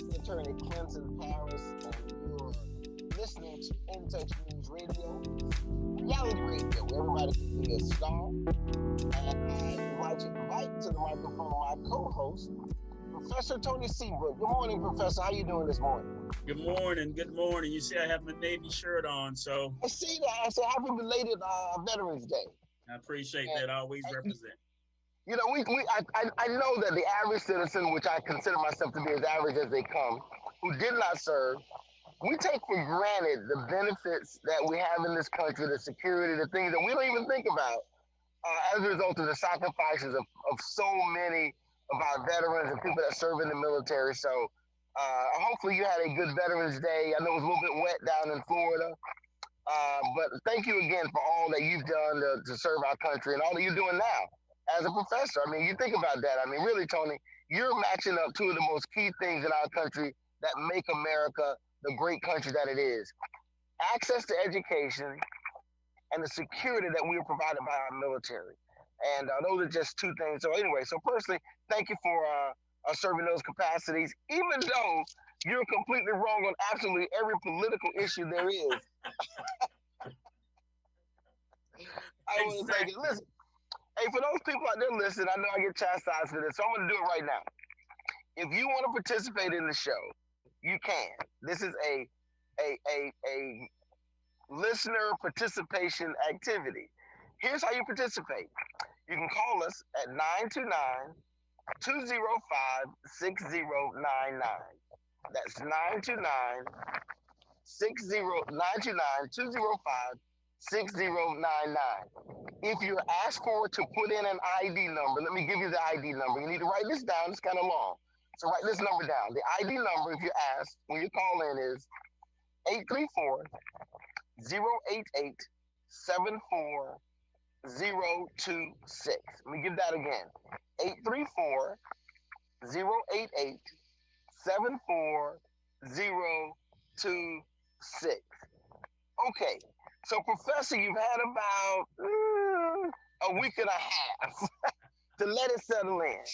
Attorney Clint in Paris, and you're listening to In Touch News Radio, reality radio, where everybody can be a star. And I'd like to invite to the microphone my co-host, Professor Tony Seabrook. Good morning, Professor. How you doing this morning? Good morning. Good morning. You see, I have my Navy shirt on, so I see that. I said, happy belated Veterans Day. I appreciate And, that. I always represent. I know that the average citizen, which I consider myself to be as average as they come, who did not serve, we take for granted the benefits that we have in this country, the security, the things that we don't even think about as a result of the sacrifices of so many of our veterans and people that serve in the military. So hopefully you had a good Veterans Day. I know it was a little bit wet down in Florida. But thank you again for all that you've done to serve our country and all that you're doing now as a professor. I mean, you think about that. I mean, really, Tony, you're matching up two of the most key things in our country that make America the great country that it is. Access to education and the security that we are provided by our military. And those are just two things. So anyway, so personally, thank you for serving those capacities, even though you're completely wrong on absolutely every political issue there is. I want to thank you. Listen, hey, for those people out there listening, I know I get chastised for this, so I'm going to do it right now. If you want to participate in the show, you can. This is a listener participation activity. Here's how you participate. You can call us at 929-205-6099. That's 929-205-6099. If you're asked for to put in an ID number, let me give you the ID number. You need to write this down. It's kind of long. So write this number down. The ID number, if you're asked, when you call in, is 834 088 74026. Let me give that again. 834 088 74026. Okay, so Professor, you've had about a week and a half to let it settle in.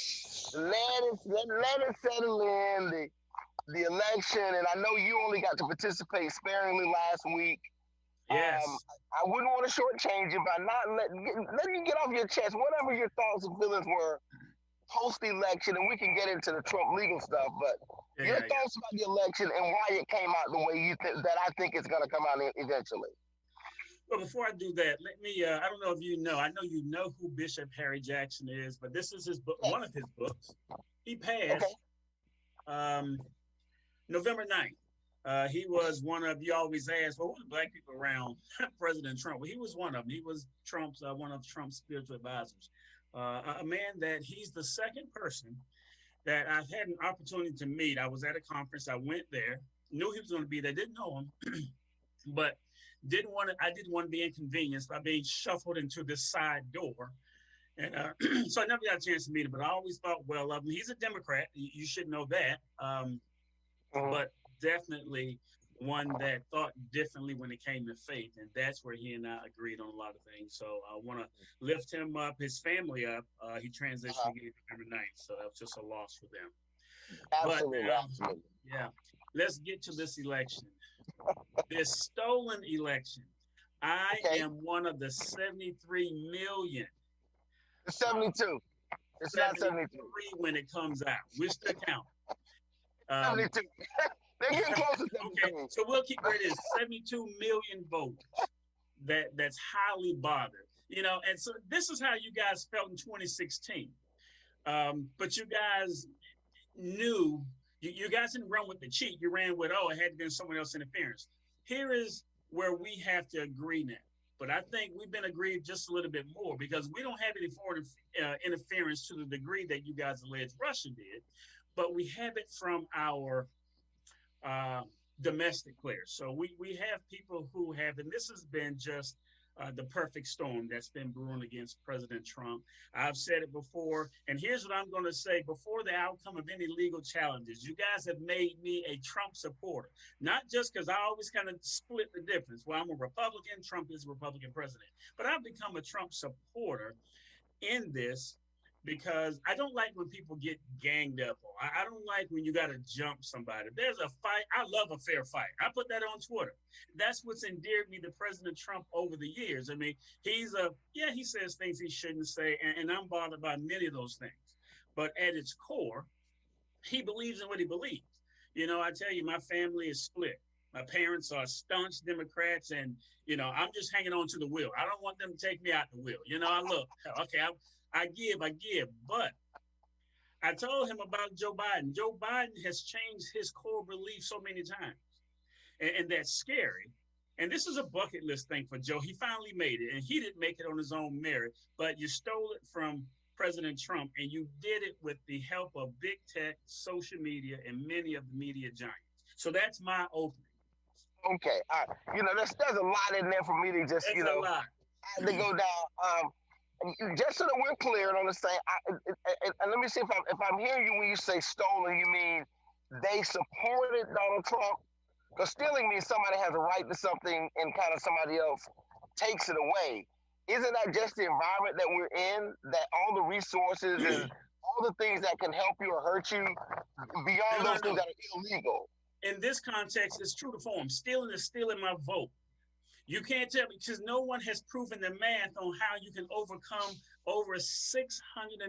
Let it settle in, the election, and I know you only got to participate sparingly last week. Yes. I wouldn't want to shortchange you by not letting you get off your chest whatever your thoughts and feelings were post-election, and we can get into the Trump legal stuff, but your thoughts about the election and why it came out the way you think that I think it's going to come out eventually. Well, before I do that, let me, I don't know if you know, I know you know who Bishop Harry Jackson is, but this is his book, one of his books. He passed November 9th. He was one of, you always ask, well, who are the black people around President Trump? Well, he was one of them. He was one of Trump's spiritual advisors. A man that he's the second person that I've had an opportunity to meet. I was at a conference. I went there, knew he was going to be there, didn't know him, but I didn't want to be inconvenienced by being shuffled into this side door. And so I never got a chance to meet him, but I always thought well of him. He's a Democrat. You should know that. But definitely one that thought differently when it came to faith. And that's where he and I agreed on a lot of things. So I want to lift him up, his family up. He transitioned again November 9th. So that was just a loss for them. Absolutely. Absolutely. Yeah. Let's get to this election. This stolen election. I am one of the 73 million. 72. It's not 72. When it comes out. We're still counting. 72. They're getting closer to 72. Okay, so we'll keep where it is. 72 million voters that's highly bothered. You know, and so this is how you guys felt in 2016. But you guys knew, you guys didn't run with the cheat. You ran with, it had to be someone else's interference. Here is where we have to agree now. But I think we've been agreed just a little bit more because we don't have any foreign interference to the degree that you guys allege Russia did. But we have it from our domestic players. So we have people who have, and this has been just the perfect storm that's been brewing against President Trump. I've said it before, and here's what I'm going to say before the outcome of any legal challenges. You guys have made me a Trump supporter, not just because I always kind of split the difference. Well, I'm a Republican, Trump is a Republican president, but I've become a Trump supporter in this because I don't like when people get ganged up on. I don't like when you got to jump somebody. If there's a fight, I love a fair fight. I put that on Twitter. That's what's endeared me to President Trump over the years. I mean, yeah, he says things he shouldn't say, and I'm bothered by many of those things. But at its core, he believes in what he believes. I tell you, my family is split. My parents are staunch Democrats, and I'm just hanging on to the wheel. I don't want them to take me out the wheel. I look, okay, I give, but I told him about Joe Biden. Joe Biden has changed his core belief so many times, and that's scary. And this is a bucket list thing for Joe. He finally made it, and he didn't make it on his own merit, but you stole it from President Trump, and you did it with the help of big tech, social media, and many of the media giants. So that's my opening. Okay, all right. There's a lot in there for me to just That's a lot. I had to go down. Just so that we're clear and on the same. And let me see if I'm hearing you when you say stolen, you mean they supported Donald Trump? Because stealing means somebody has a right to something and kind of somebody else takes it away. Isn't that just the environment that we're in? That all the resources and all the things that can help you or hurt you beyond No, those things no. that are illegal. In this context, it's true to form. Stealing is stealing my vote. You can't tell me because no one has proven the math on how you can overcome over a 600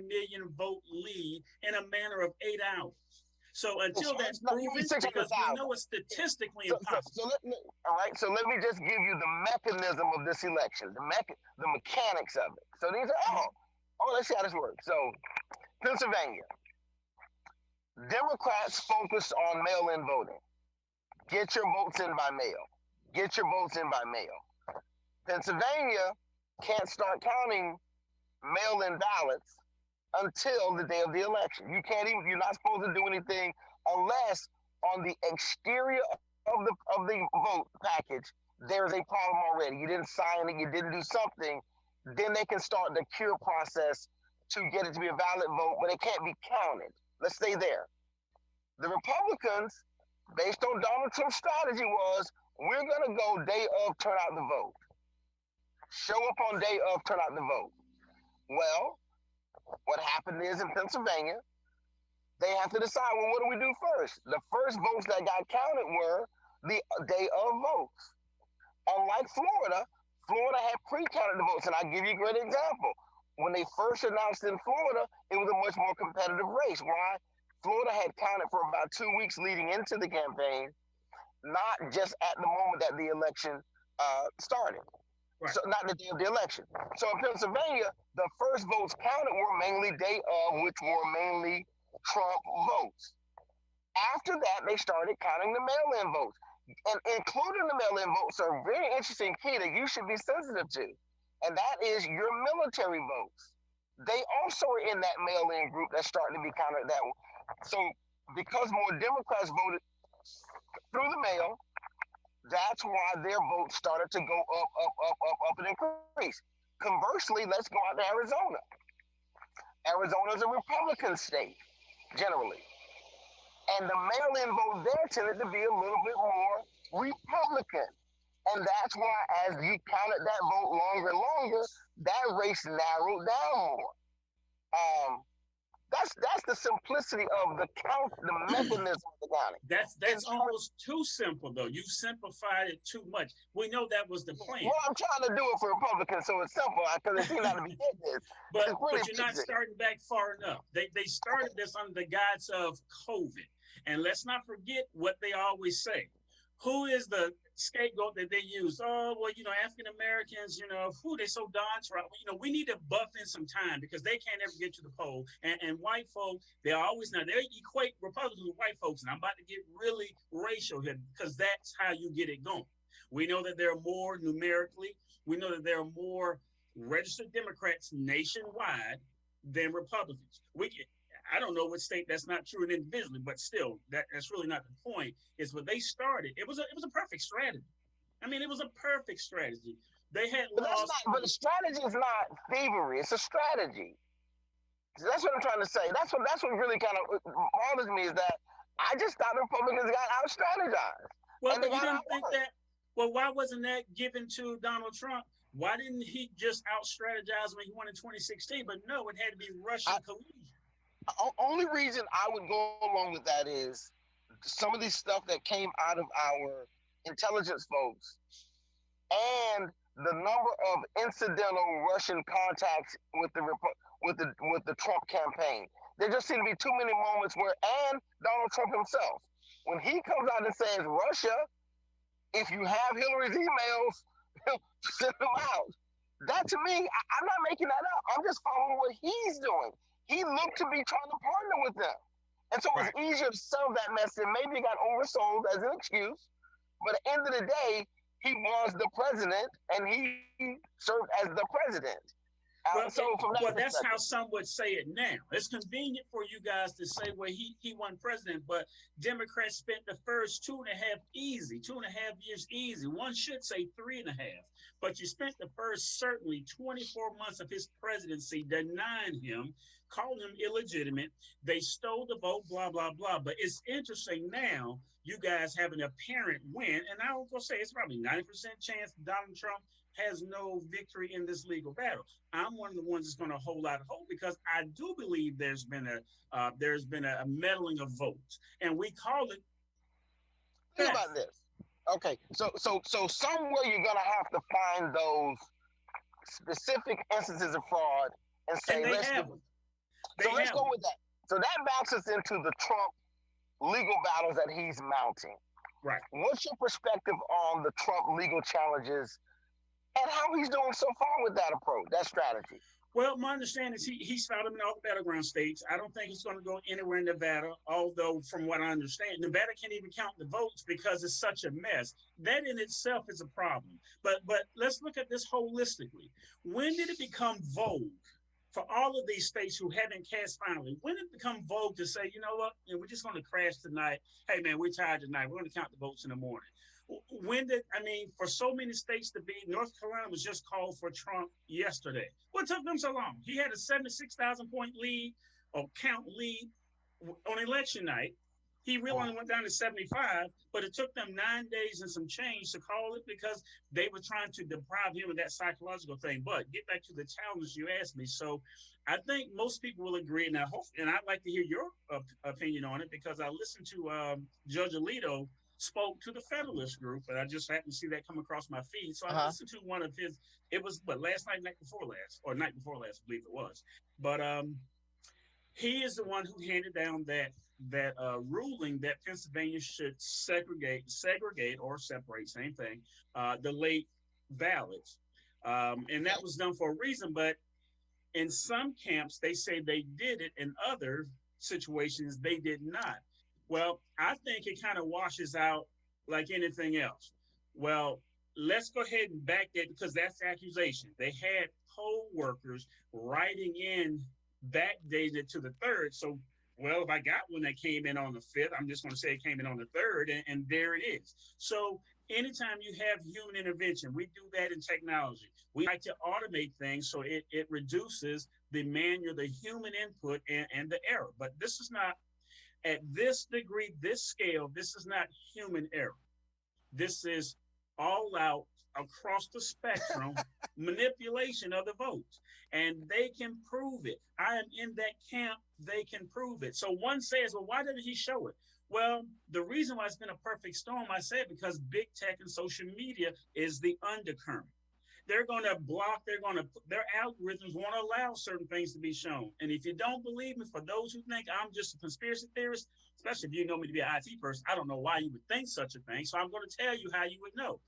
million vote lead in a matter of 8 hours. So until that's No, you mean proven, six hundred because we know thousand. it's statistically So, so, impossible. so let me, all right. So let me just give you the mechanism of this election, the mechanics of it. So these are let's see how this works. So Pennsylvania, Democrats focus on mail-in voting. Get your votes in by mail. Get your votes in by mail. Pennsylvania can't start counting mail-in ballots until the day of the election. You're not supposed to do anything unless on the exterior of the vote package there's a problem already. You didn't sign it, you didn't do something, then they can start the cure process to get it to be a valid vote, but it can't be counted. Let's stay there. The Republicans, based on Donald Trump's strategy, was we're going to go day of, turn out the vote. Show up on day of, turn out the vote. Well, what happened is in Pennsylvania, they have to decide, well, what do we do first? The first votes that got counted were the day of votes. Unlike Florida, Florida had pre-counted the votes, and I'll give you a great example. When they first announced in Florida, it was a much more competitive race. Why? Florida had counted for about 2 weeks leading into the campaign, not just at the moment that the election started. Right. So not the day of the election. So in Pennsylvania, the first votes counted were mainly day of, which were mainly Trump votes. After that, they started counting the mail-in votes. And including the mail-in votes are a very interesting key that you should be sensitive to. And that is your military votes. They also are in that mail-in group that's starting to be counted that way. So because more Democrats voted through the mail, that's why their votes started to go up, and increase. Conversely, let's go out to Arizona. Arizona is a Republican state, generally. And the mail-in vote there tended to be a little bit more Republican. And that's why as you counted that vote longer and longer, that race narrowed down more. Um, that's the simplicity of the count, the mechanism of the counting. That's almost too simple though. You simplified it too much. We know that was the plan. Well, I'm trying to do it for Republicans, so it's simple because it seems not to be getting this. but It's pretty but you're not basic. starting back far enough. They started this under the guise of COVID. And let's not forget what they always say. Who is the scapegoat that they use? Oh, well, African Americans, who they so downtrodden. We need to buff in some time because they can't ever get to the poll. And white folk, they always now they equate Republicans with white folks. And I'm about to get really racial here because that's how you get it going. We know that there are more numerically. We know that there are more registered Democrats nationwide than Republicans. I don't know what state that's not true in individually, but still, that's really not the point. Is what they started. It was a perfect strategy. I mean, it was a perfect strategy. They had But that's lost. not. But the strategy is not thievery. It's a strategy. So that's what I'm trying to say. That's what really kind of bothers me is that I just thought the Republicans got out strategized Well, and they but you got didn't think outworked. that. Well, why wasn't that given to Donald Trump? Why didn't he just out strategize when he won in 2016? But no, it had to be I, Russian collusion. only reason I would go along with that is some of these stuff that came out of our intelligence folks and the number of incidental Russian contacts with the Trump campaign. There just seem to be too many moments where, and Donald Trump himself, when he comes out and says Russia, if you have Hillary's emails, send them out. That to me, I'm not making that up. I'm just following what he's doing. He looked to be trying to partner with them. And so it's Right. easier to sell that message. Maybe it got oversold as an excuse, but at the end of the day, he was the president and he served as the president. So Well, from that that's perspective, how some would say it now. It's convenient for you guys to say, well, he won president, but Democrats spent the first 2.5 years easy. One should say 3.5, but you spent the first certainly 24 months of his presidency denying him, calling him illegitimate. They stole the vote, blah blah blah. But it's interesting now. You guys have an apparent win, and I was gonna say it's probably 90% chance Donald Trump has no victory in this legal battle. I'm one of the ones that's going to hold out hope because I do believe there's been a meddling of votes, and we call it think about theft, this. Okay, so somewhere you're gonna have to find those specific instances of fraud and and say they let's do. have them. So They let's have go them. with that. So that backs us into the Trump legal battles that he's mounting. Right. What's your perspective on the Trump legal challenges and how he's doing so far with that approach, that strategy? Well, my understanding is he's filed them in all the battleground states. I don't think he's going to go anywhere in Nevada, although from what I understand, Nevada can't even count the votes because it's such a mess. That in itself is a problem. But let's look at this holistically. When did it become vogue for all of these states who haven't cast finally? When did it become vogue to say, you know what, we're just going to crash tonight. Hey man, we're tired tonight. We're going to count the votes in the morning. When did I mean for so many states to be North Carolina was just called for Trump yesterday. What took them so long? He had a 76,000 point lead or count lead on election night. He really only went down to 75, but it took them 9 days and some change to call it because they were trying to deprive him of that psychological thing. But get back to the challenge you asked me. So I think most people will agree, and I'd like to hear your opinion on it because I listened to Judge Alito spoke to the Federalist Group, and I just happened to see that come across my feed. So I Uh-huh. listened to one of his. It was what last night, night before last, or night before last, I believe it was. But he is the one who handed down that ruling that Pennsylvania should segregate or separate, same thing, the late ballots, and that was done for a reason. But in some camps, they say they did it. In other situations, they did not. Well, I think it kind of washes out like anything else. Well, let's go ahead and back that because that's the accusation. They had poll workers writing in backdated to the third. So, well, if I got one that came in on the fifth, I'm just going to say it came in on the third, and there it is. So, anytime you have human intervention, we do that in technology. We like to automate things so it reduces the manual, the human input, and the error. But this is not, at this degree, this scale, this is not human error. This is all out across the spectrum manipulation of the votes. And they can prove it. I am in that camp. They can prove it. So one says, well, why didn't he show it? Well, the reason why it's been a perfect storm, I said, because big tech and social media is the undercurrent. They're going to block, their algorithms won't allow certain things to be shown. And if you don't believe me, for those who think I'm just a conspiracy theorist, especially if you know me to be an IT person, I don't know why you would think such a thing. So I'm going to tell you how you would know.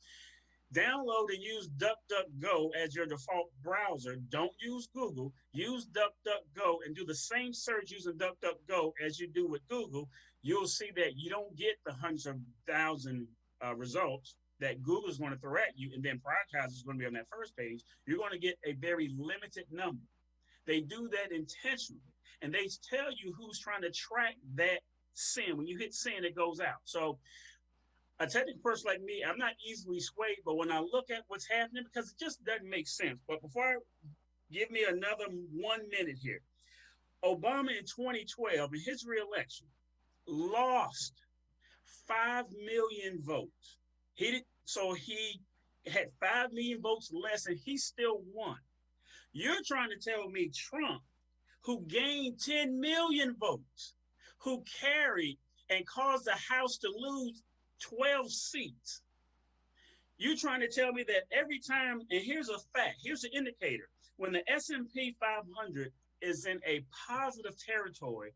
Download and use DuckDuckGo as your default browser. Don't use Google. Use DuckDuckGo and do the same search using DuckDuckGo as you do with Google. You'll see that you don't get the hundreds of thousand results that Google is going to throw at you, and then Prioritizer is going to be on that first page. You're going to get a very limited number. They do that intentionally, and they tell you who's trying to track that sin. When you hit sin, it goes out. So a technical person like me, I'm not easily swayed, but when I look at what's happening, because it just doesn't make sense. But before I give me another 1 minute here, Obama in 2012, in his reelection, lost 5 million votes. He did, so he had 5 million votes less, and he still won. You're trying to tell me Trump, who gained 10 million votes, who carried and caused the House to lose 12 seats. You're trying to tell me that every time, and here's a fact, here's an indicator. When the S&P 500 is in a positive territory,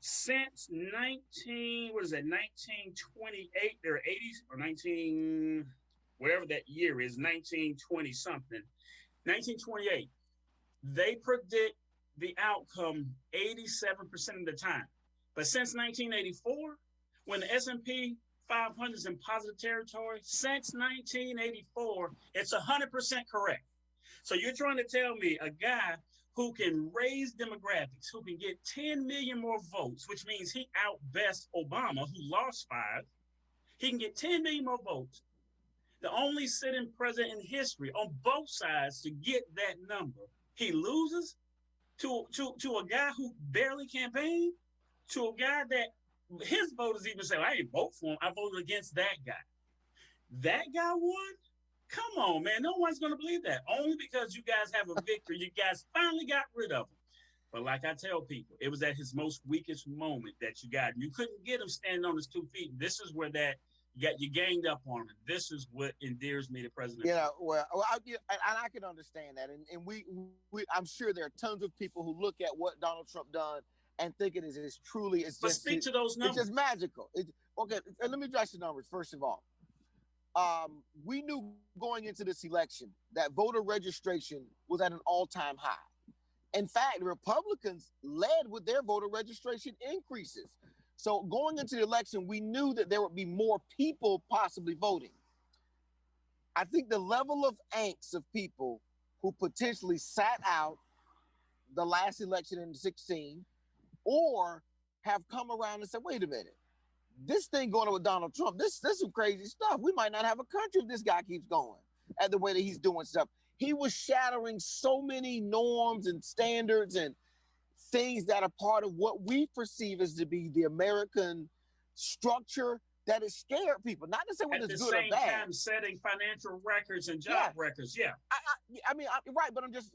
since 19, what is that, 1928, or 80, or 19, whatever that year is, 1920 something, 1928, they predict the outcome 87% of the time. But since 1984, when the S&P 500 is in positive territory, since 1984, it's 100% correct. So you're trying to tell me a guy who can raise demographics, who can get 10 million more votes, which means he outbests Obama, who lost 5. He can get 10 million more votes, the only sitting president in history on both sides to get that number. He loses to a guy who barely campaigned, to a guy that his voters even say, I didn't vote for him. I voted against that guy. That guy won? Come on, man. No one's going to believe that. Only because you guys have a victory. You guys finally got rid of him. But like I tell people, it was at his most weakest moment that you got him. You couldn't get him standing on his 2 feet. This is where that you ganged up on him. This is what endears me to President Trump. And I can understand that, and I'm sure there are tons of people who look at what Donald Trump done and think it is truly, but speak to those numbers. It's just magical. Okay, let me address the numbers first of all. We knew going into this election that voter registration was at an all-time high. In fact, the Republicans led with their voter registration increases. So going into the election, we knew that there would be more people possibly voting. I think the level of angst of people who potentially sat out the last election in 2016 or have come around and said, wait a minute, this thing going on with Donald Trump, this is some crazy stuff. We might not have a country if this guy keeps going at the way that he's doing stuff. He was shattering so many norms and standards and things that are part of what we perceive as to be the American structure that has scared people. Not to say whether it's good or bad. At the same time, setting financial records and job records. Yeah. Right, but I'm just,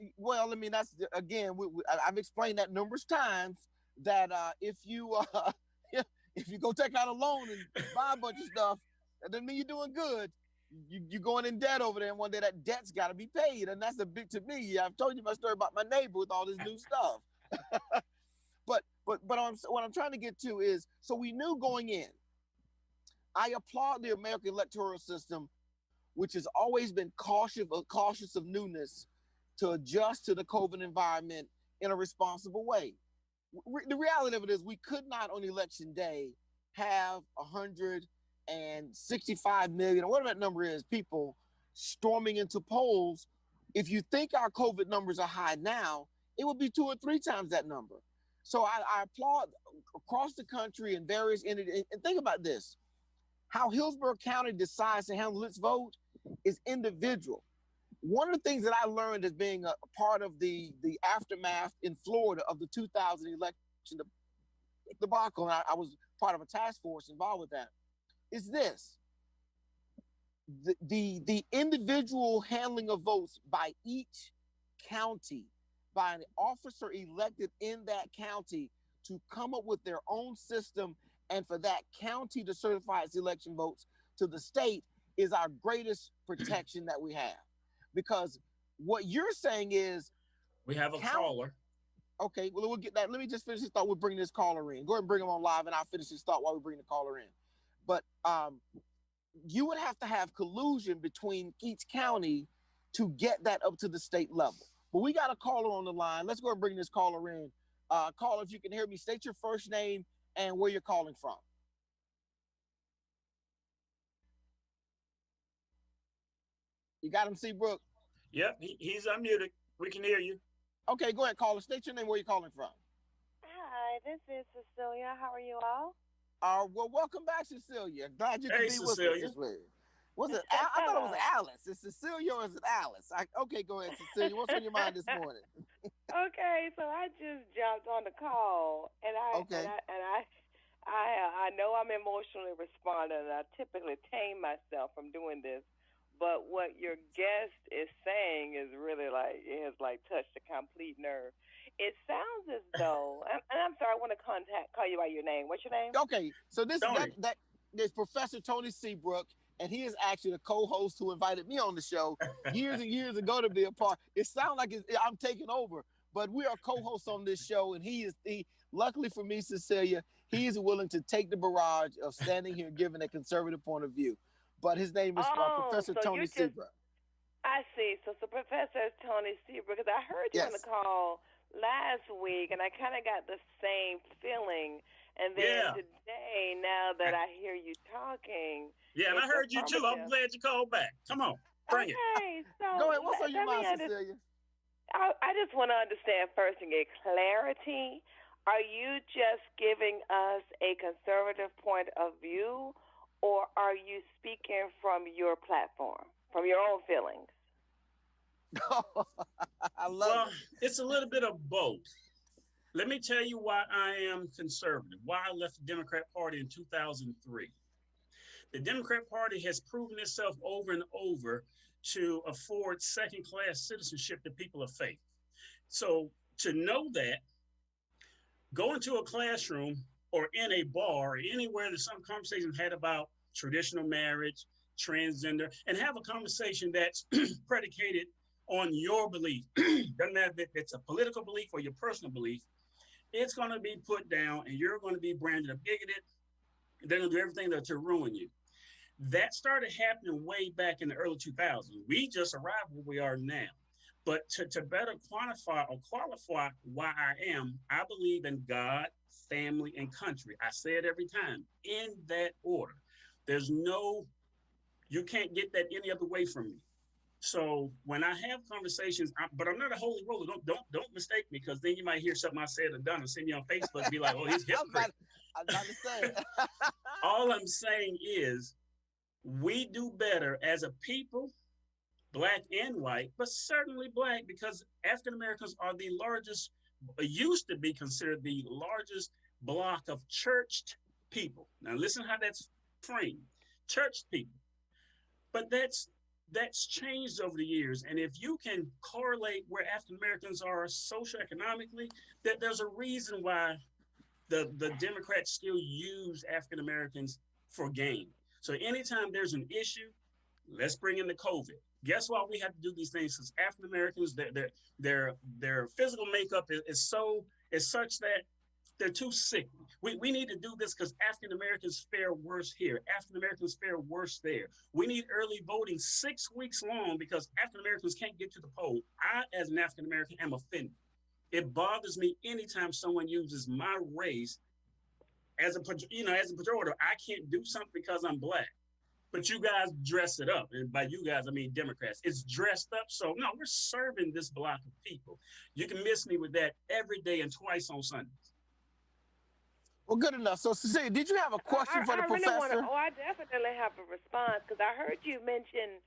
that's, again, I've explained that numerous times that if you go take out a loan and buy a bunch of stuff, that doesn't mean you're doing good. You're going in debt over there, and one day that debt's got to be paid, and that's a big, to me. I've told you my story about my neighbor with all this new stuff. but what I'm trying to get to is, so we knew going in. I applaud the American electoral system, which has always been cautious of newness, to adjust to the COVID environment in a responsible way. The reality of it is, we could not on election day have 165 million, or whatever that number is, people storming into polls. If you think our COVID numbers are high now, it would be 2 or 3 times that number. So I applaud across the country and various entities. And think about this. How Hillsborough County decides to handle its vote is individual. One of the things that I learned as being a part of the aftermath in Florida of the 2000 election debacle, and I was part of a task force involved with that, is this. The individual handling of votes by each county, by an officer elected in that county to come up with their own system and for that county to certify its election votes to the state, is our greatest protection that we have. Because what you're saying is... We have a caller. Okay, well, we'll get that. Let me just finish this thought. We'll bring this caller in. Go ahead and bring him on live, and I'll finish this thought while we bring the caller in. But you would have to have collusion between each county to get that up to the state level. But we got a caller on the line. Let's go ahead and bring this caller in. Caller, if you can hear me, state your first name and where you're calling from. You got him, Seabrook? Yep, he's unmuted. We can hear you. Okay, go ahead, caller. State your name, where you're calling from. Hi, this is Cecilia. How are you all? Well, welcome back, Cecilia. Glad you could be Cecilia. With us this week. Was it? I thought it was Alice. Is Cecilia or is it Alice? Okay, go ahead, Cecilia. What's on your mind this morning? Okay, so I just jumped on the call, and I know I'm emotionally responding, and I typically tame myself from doing this, But what your guest is saying is really like it has like touched a complete nerve. It sounds as though, and I'm sorry, I want to call you by your name. What's your name? Okay, so Tony. that is Professor Tony Seabrook, and he is actually the co-host who invited me on the show years and years ago to be a part. It sounds like I'm taking over, but we are co-hosts on this show, and he. Luckily for me, Cecilia, he is willing to take the barrage of standing here giving a conservative point of view. But his name is Oh, Professor so Tony you just Seabrook. I see. So Professor Tony Seabrook, because I heard you on the Yes. call last week, and I kind of got the same feeling. And then Yeah. today, now that I hear you talking, Yeah, and I it's heard you too. I'm affirmative. glad you called back. Come on, bring it. Okay, Go so ahead. What's on your let me mind, understand. Cecilia? I just want to understand first and get clarity. Are you just giving us a conservative point of view, or are you speaking from your platform, from your own feelings? I love Well, it. it's a little bit of both. Let me tell you why I am conservative, why I left the Democrat Party in 2003. The Democrat Party has proven itself over and over to afford second class citizenship to people of faith. So, to know that, go into a classroom or in a bar or anywhere that some conversation had about traditional marriage, transgender, and have a conversation that's predicated on your belief. Doesn't matter if it's a political belief or your personal belief, it's going to be put down and you're going to be branded a bigoted. They're going to do everything to ruin you. That started happening way back in the early 2000s. We just arrived where we are now. But to better quantify or qualify why I believe in God, family, and country. I say it every time in that order. There's no, you can't get that any other way from me. So when I have conversations, but I'm not a holy roller. Don't mistake me, because then you might hear something I said or done and see me on Facebook and be like, oh, he's a hypocrite. I'm about to say it. All I'm saying is we do better as a people, black and white, but certainly black, because African Americans are the largest, used to be considered the largest block of churched people. Now listen how that's framed. Churched people. But that's changed over the years. And if you can correlate where African Americans are socioeconomically, that there's a reason why the Democrats still use African Americans for gain. So anytime there's an issue, let's bring in the COVID. Guess why we have to do these things? Because African Americans, their physical makeup is such that they're too sick. We need to do this because African Americans fare worse here. African Americans fare worse there. We need early voting 6 weeks long because African Americans can't get to the poll. I, as an African American, am offended. It bothers me anytime someone uses my race as a pejorative. I can't do something because I'm black. But you guys dress it up. And by you guys, I mean Democrats. It's dressed up. So, no, we're serving this block of people. You can miss me with that every day and twice on Sundays. Well, good enough. So, Cecilia, did you have a question for the I really want to. professor? Oh, I definitely have a response because I heard you mention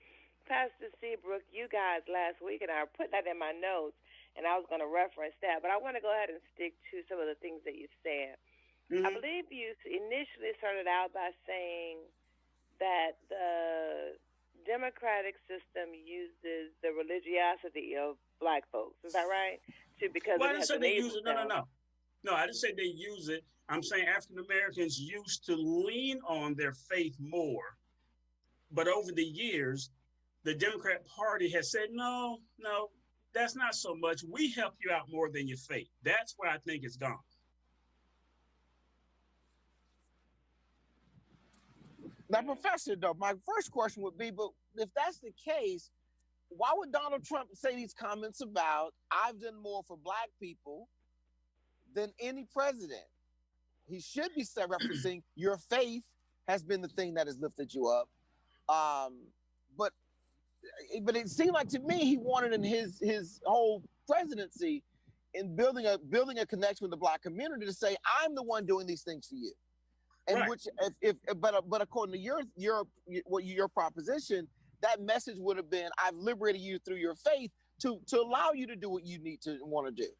Pastor Seabrook, you guys last week, and I put that in my notes, and I was going to reference that. But I want to go ahead and stick to some of the things that you said. Mm-hmm. I believe you initially started out by saying that the democratic system uses the religiosity of black folks. Is that right? Because well, I it didn't has say they use enabled it. No, no, them. no. No, I didn't say they use it. I'm saying African Americans used to lean on their faith more. But over the years, the Democrat Party has said, no, that's not so much. We help you out more than your faith. That's where I think it's gone. Now, Professor, though, my first question would be, but if that's the case, why would Donald Trump say these comments about I've done more for black people than any president? He should be referencing your faith has been the thing that has lifted you up. But it seemed like to me he wanted in his whole presidency in building a connection with the black community to say I'm the one doing these things for you. And right. Which but according to your proposition, that message would have been I've liberated you through your faith to allow you to do what you need to want to do.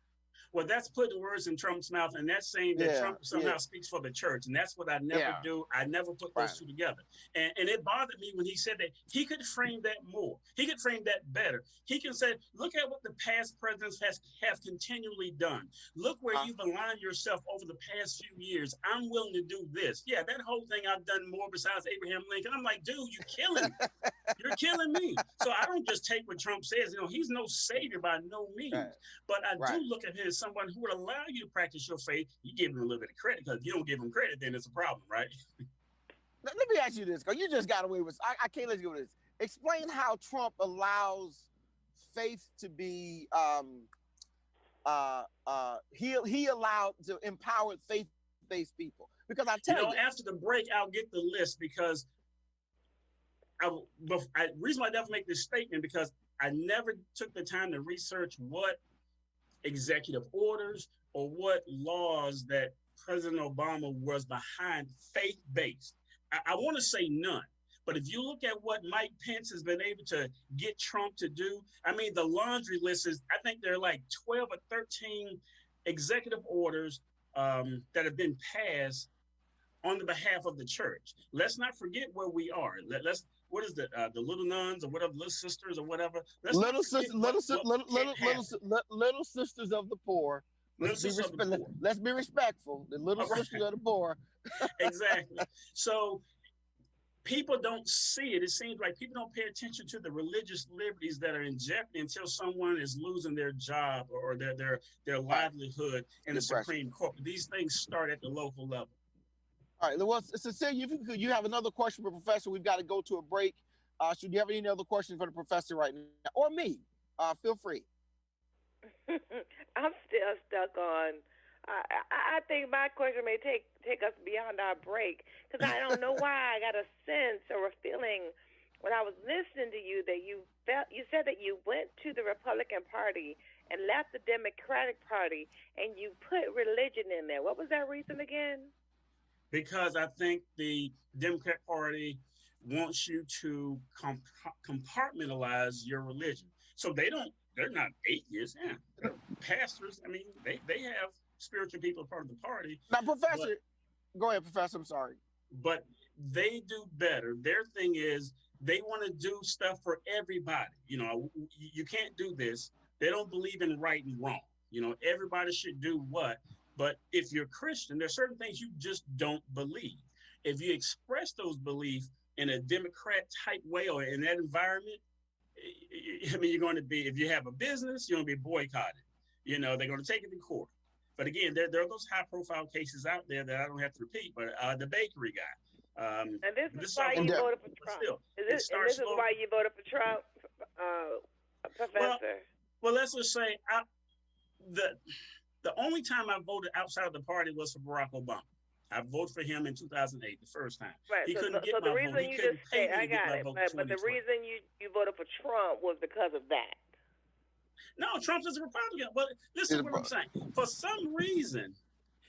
Well, that's putting words in Trump's mouth, and that's saying that Yeah, Trump somehow speaks for the church, and that's what I never yeah, do. I never put right. those two together, and it bothered me when he said that. He could frame that more. He could frame that better. He can say, "Look at what the past presidents have continually done. Look where you've aligned yourself over the past few years. I'm willing to do this. Yeah, that whole thing I've done more besides Abraham Lincoln." I'm like, dude, you're killing me. You're killing me. So I don't just take what Trump says. He's no savior by no means. Right. But I Right. do look at him as someone who would allow you to practice your faith. You give him a little bit of credit, because if you don't give him credit, then it's a problem, right? Let me ask you this, because you just got away with. I can't let you go with this. Explain how Trump allows faith to be. He allowed to empower faith-based people, because I tell you, after the break, I'll get the list, because reason why I never make this statement, because I never took the time to research what executive orders or what laws that President Obama was behind faith-based. I want to say none. But if you look at what Mike Pence has been able to get Trump to do, I mean, the laundry list is, I think there are like 12 or 13 executive orders that have been passed on the behalf of the church. Let's not forget where we are. What is the little nuns or whatever, little sisters or whatever? Little sisters of the poor. Let's be respectful. The little sisters of the poor. Exactly. So people don't see it. It seems like people don't pay attention to the religious liberties that are in jeopardy until someone is losing their job or their livelihood in the Supreme Court. These things start at the local level. All right. Well, Cecilia, if you have another question for Professor, we've got to go to a break. Should you have any other questions for the Professor right now, or me? Feel free. I'm still stuck on. I think my question may take us beyond our break, because I don't know why I got a sense or a feeling when I was listening to you that you said that you went to the Republican Party and left the Democratic Party, and you put religion in there. What was that reason again? Because I think the Democrat Party wants you to compartmentalize your religion. So they're not atheists, they're pastors. I mean, they have spiritual people part of the party. Now, Professor, go ahead, Professor, I'm sorry. But they do better. Their thing is they want to do stuff for everybody. You can't do this. They don't believe in right and wrong. Everybody should do what? But if you're Christian, there's certain things you just don't believe. If you express those beliefs in a Democrat type way or in that environment, I mean, you're going to be, if you have a business, you're going to be boycotted. They're going to take it to court. But again, there are those high profile cases out there that I don't have to repeat, but the bakery guy. And this is why you voted for Trump. Still, this is why you voted for Trump, Professor. Well, let's just say the only time I voted outside of the party was for Barack Obama. I voted for him in 2008, the first time. Right. He couldn't get the my reason vote. He you couldn't just pay said, me I to get got my it. vote. But the reason you voted for Trump was because of that. No, Trump is a Republican. But listen to what I'm saying. For some reason,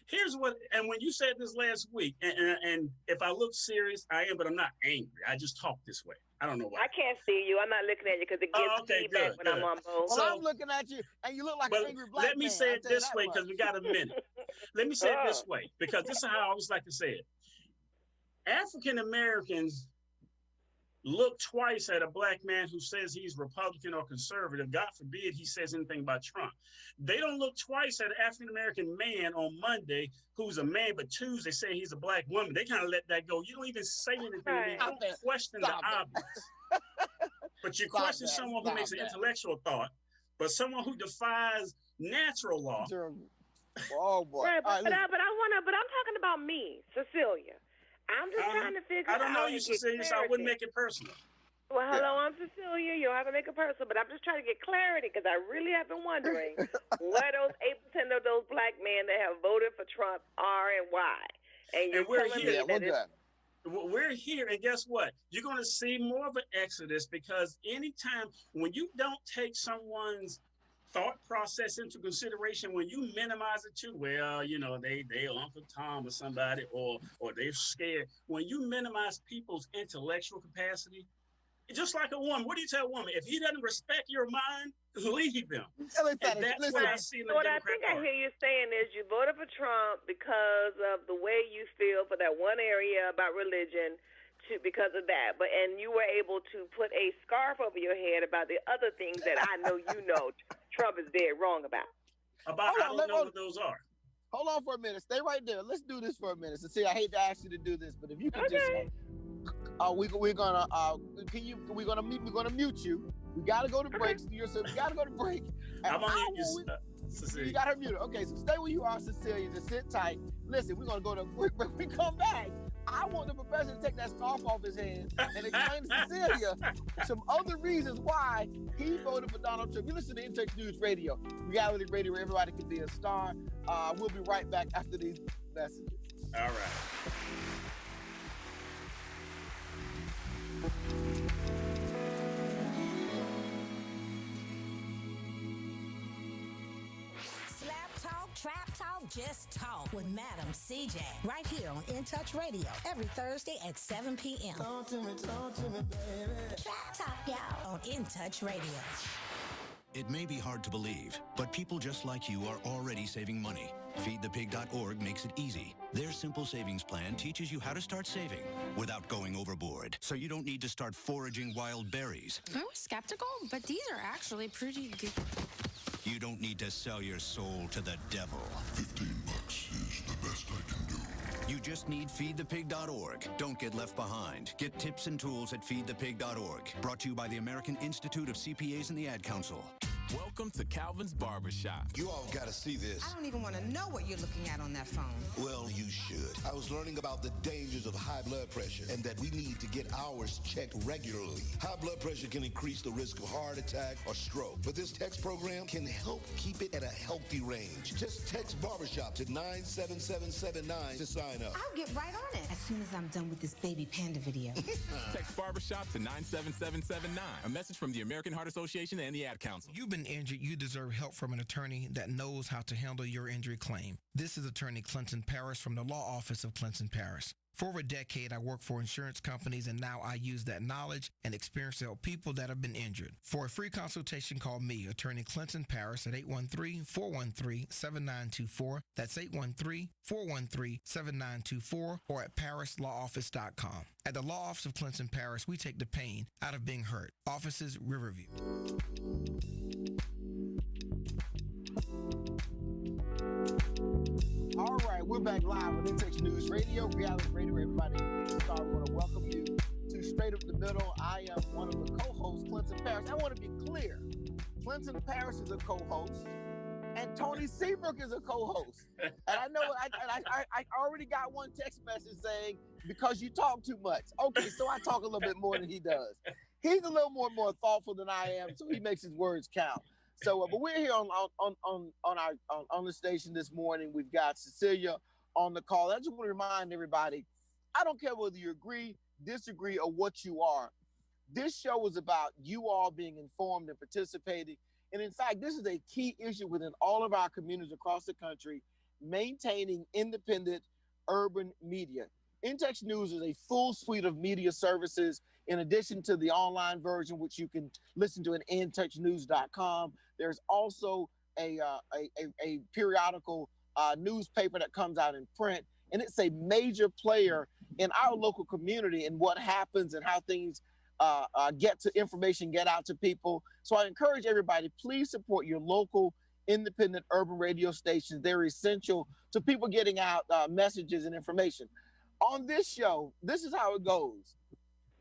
here's what, and when you said this last week, and if I look serious, I am, but I'm not angry. I just talk this way. I don't know why. I can't see you. I'm not looking at you because it gives feedback when I'm on both. Well, I'm looking at you, and you look like an angry black man. Let me say it this way, because we got a minute. Let me say it this way, because this is how I always like to say it. African Americans look twice at a black man who says he's Republican or conservative. God forbid he says anything about Trump. They don't look twice at an African American man on Monday who's a man, but Tuesday say he's a black woman. They kind of let that go. You don't even say anything. You don't question the obvious. But you question someone who makes an intellectual thought, but someone who defies natural law. Oh boy! Right, but I'm talking about me, Cecilia. I'm just trying to figure out. I don't know you, Cecilia, so I wouldn't make it personal. Well, hello, I'm Cecilia. You don't have to make it personal, but I'm just trying to get clarity because I really have been wondering where those 8% of those black men that have voted for Trump are and why. And we're here. We're here, and guess what? You're going to see more of an exodus, because anytime when you don't take someone's thought process into consideration, when you minimize it too, well, they Uncle Tom or somebody, or they're scared. When you minimize people's intellectual capacity, Just like a woman. What do you tell a woman? If he doesn't respect your mind, leave him. And that's what I see in the So what I Democrat think I Party. hear you saying is you voted for Trump because of the way you feel for that one area about religion, because of that. And you were able to put a scarf over your head about the other things that I know Trump is dead wrong about. I don't know what those are. Hold on for a minute. Stay right there. Let's do this for a minute. See, I hate to ask you to do this, but if you can just, we're gonna mute you. We gotta go to break. So we gotta go to break. I'm gonna mute you, Cecilia. You got her muted. Okay, so stay where you are, Cecilia. Just sit tight. Listen, we're gonna go to break. When we come back, I want the professor to take that scarf off his head and explain to Cecilia some other reasons why he voted for Donald Trump. You listen to InTouch News Radio, reality radio where everybody can be a star. We'll be right back after these messages. All right. Trap Talk, Just Talk with Madam CJ. Right here on InTouch Radio every Thursday at 7 p.m. Talk to me, baby. Trap Talk, y'all, on InTouch Radio. It may be hard to believe, but people just like you are already saving money. FeedThePig.org makes it easy. Their simple savings plan teaches you how to start saving without going overboard, so you don't need to start foraging wild berries. I was skeptical, but these are actually pretty good. You don't need to sell your soul to the devil. $15 is the best I can do. You just need FeedThePig.org. Don't get left behind. Get tips and tools at FeedThePig.org. Brought to you by the American Institute of CPAs and the Ad Council. Welcome to Calvin's Barbershop. You all gotta see this. I don't even want to know what you're looking at on that phone. Well, you should. I was learning about the dangers of high blood pressure and that we need to get ours checked regularly. High blood pressure can increase the risk of heart attack or stroke, but this text program can help keep it at a healthy range. Just text Barbershop to 97779 to sign up. I'll get right on it as soon as I'm done with this baby panda video. Text Barbershop to 97779. A message from the American Heart Association and the Ad Council. You've been injured, you deserve help from an attorney that knows how to handle your injury claim. This is attorney Clinton Paris from the law office of Clinton Paris. For over a decade, I worked for insurance companies, and now I use that knowledge and experience to help people that have been injured. For a free consultation, call me, attorney Clinton Paris, at 813-413-7924. That's 813-413-7924, or at parislawoffice.com. At the law office of Clinton Paris, we take the pain out of being hurt. Offices, Riverview. All right, we're back live on InTouch News Radio, reality radio, everybody. I want to welcome you to Straight Up the Middle. I am one of the co-hosts, Clinton Paris. I want to be clear. Clinton Paris is a co-host, and Tony Seabrook is a co-host. And I know, I already got one text message saying, because you talk too much. Okay, so I talk a little bit more than he does. He's a little more thoughtful than I am, so he makes his words count. So, but we're here on the station this morning. We've got Cecilia on the call. I just want to remind everybody, I don't care whether you agree, disagree, or what you are. This show is about you all being informed and participating. And in fact, this is a key issue within all of our communities across the country, maintaining independent urban media. InTouch News is a full suite of media services in addition to the online version, which you can listen to at intouchnews.com. There's also a periodical newspaper that comes out in print, and it's a major player in our local community and what happens and how things information get out to people. So I encourage everybody, please support your local independent urban radio stations. They're essential to people getting out messages and information. On this show, this is how it goes.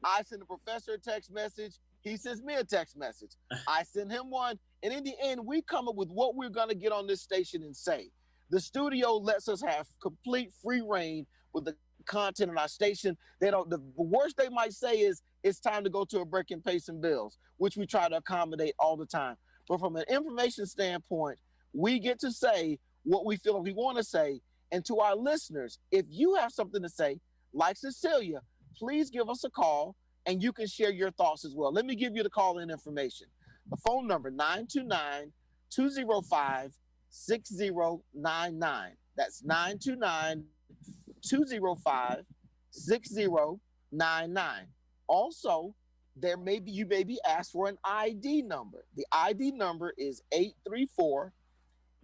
I send the professor a text message. He sends me a text message. I send him one. And in the end, we come up with what we're going to get on this station and say. The studio lets us have complete free reign with the content on our station. The worst they might say is it's time to go to a break and pay some bills, which we try to accommodate all the time. But from an information standpoint, we get to say what we feel like we want to say. And to our listeners, if you have something to say, like Cecilia, please give us a call and you can share your thoughts as well. Let me give you the call-in information. The phone number, 929-205-6099. That's 929-205-6099. Also, you may be asked for an ID number. The ID number is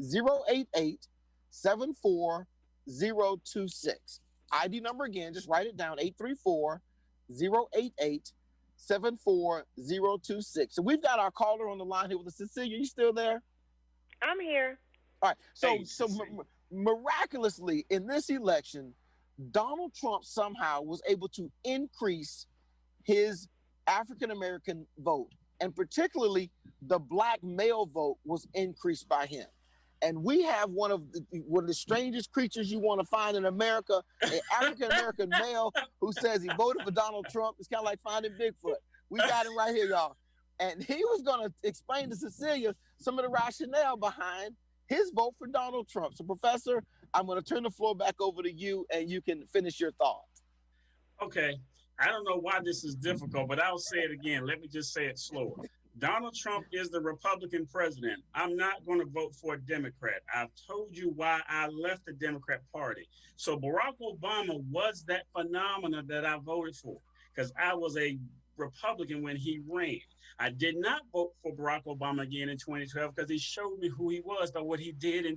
834-088-74026. ID number again, just write it down, 834-088-74026. So we've got our caller on the line here with us. Cecilia, you still there? I'm here. All right. So miraculously in this election, Donald Trump somehow was able to increase his African-American vote, and particularly the black male vote was increased by him. And we have one of the strangest creatures you want to find in America, an African-American male who says he voted for Donald Trump. It's kind of like finding Bigfoot. We got him right here, y'all. And he was going to explain to Cecilia some of the rationale behind his vote for Donald Trump. So, Professor, I'm going to turn the floor back over to you, and you can finish your thought. Okay. I don't know why this is difficult, but I'll say it again. Let me just say it slower. Donald Trump is the Republican president. I'm not going to vote for a Democrat. I've told you why I left the Democrat Party. So Barack Obama was that phenomenon that I voted for, because I was a Republican when he ran. I did not vote for Barack Obama again in 2012 because he showed me who he was by what he did in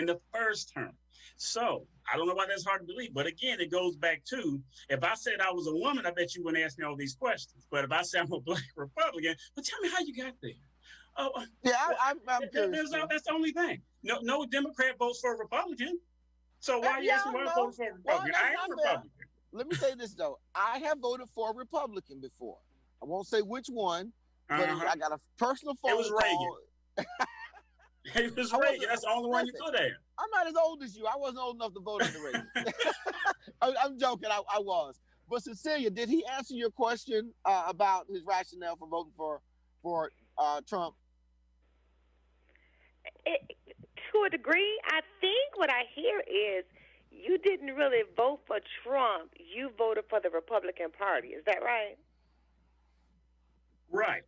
the first term. So I don't know why that's hard to believe. But again, it goes back to, if I said I was a woman, I bet you wouldn't ask me all these questions. But if I say I'm a black Republican, but tell me how you got there. Oh, yeah, I'm curious. That's the only thing. No Democrat votes for a Republican. So why are you asking why I voted for a Republican? I am a Republican. Let me say this, though. I have voted for a Republican before. I won't say which one, but I got a personal phone call. It was Reagan. It was Reagan. That's the only one you could have. I'm not as old as you. I wasn't old enough to vote on the Reagan. I'm joking. I was. But Cecilia, did he answer your question about his rationale for voting for Trump? To a degree, I think what I hear is you didn't really vote for Trump. You voted for the Republican Party. Is that right? Right.